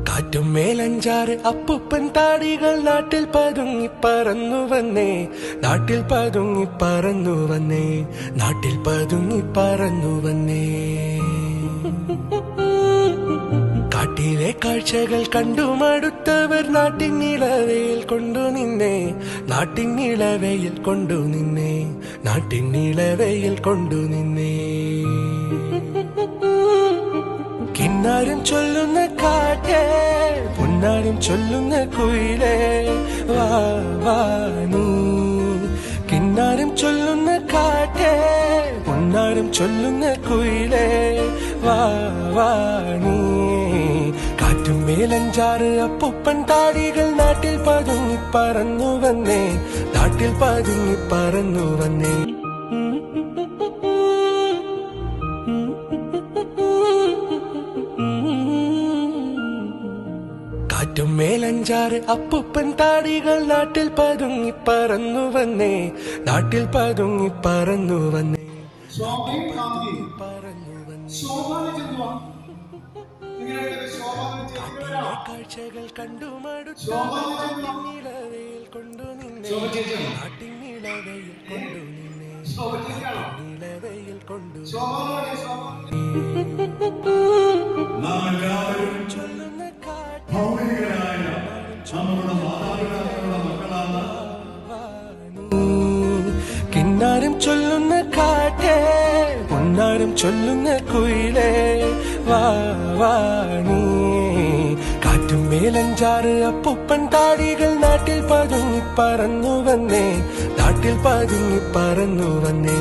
കാറ്റും മേലഞ്ചാറ് അപ്പൂപ്പൻ താടികൾ നാട്ടിൽ പതുങ്ങി പറന്നു വന്നേ, നാട്ടിൽ പതുങ്ങി പറന്നു വന്നേ, നാട്ടിൽ പതുങ്ങി പറന്നു വന്നേ. കാട്ടിലെ കാഴ്ചകൾ കണ്ടു മടുത്തവർ നാട്ടിൻ നിളവയിൽ കൊണ്ടു നിന്നേ, നാട്ടിൻ നിളവയിൽ കൊണ്ടു നിന്നേ, നാട്ടിൻ നിളവയിൽ കൊണ്ടു നിന്നേ. കിന്നാരം ചൊല്ലുന്ന കാറ്റേ, പൊന്നാരം ചൊല്ലുന്ന കുയിലേ, വാ വാ നീ. കിന്നാരം ചൊല്ലുന്ന കാറ്റേ, പൊന്നാരം ചൊല്ലുന്ന കുയിലേ, വാ വാ നീ. കാറ്റും മേലഞ്ചാറ് അപ്പൂപ്പൻ താടികൾ നാട്ടിൽ പതുങ്ങി പറന്നു വന്നേ, നാട്ടിൽ പതുങ്ങി പറന്നു വന്നേ. കാറ്റും മേലഞ്ചാറ് അപ്പൂപ്പൻ താടികൾ നാട്ടിൽ പതുങ്ങി പറന്നു വന്നേ, നാട്ടിൽ പതുങ്ങി പറന്നു വന്നേ, പറന്നു വന്നേ. കാഴ്ചകൾ കണ്ടു മടുത്തു നിലവയിൽ കൊണ്ടു നിന്നേ, നാട്ടിൻ നിലവയിൽ കൊണ്ടു നിന്നേ, നിലവയിൽ കൊണ്ടു ചൊല്ലുന്ന കിന്നാരം ചൊല്ലുന്ന കാറ്റേ, പൊന്നാരം ചൊല്ലുന്ന കുയിലേ, വാ വാ നീ. കാറ്റും മേലഞ്ചാറ് അപ്പൂപ്പൻ താടികൾ നാട്ടിൽ പതുങ്ങി പറന്നു വന്നേ, നാട്ടിൽ പതുങ്ങി പറന്നു വന്നേ.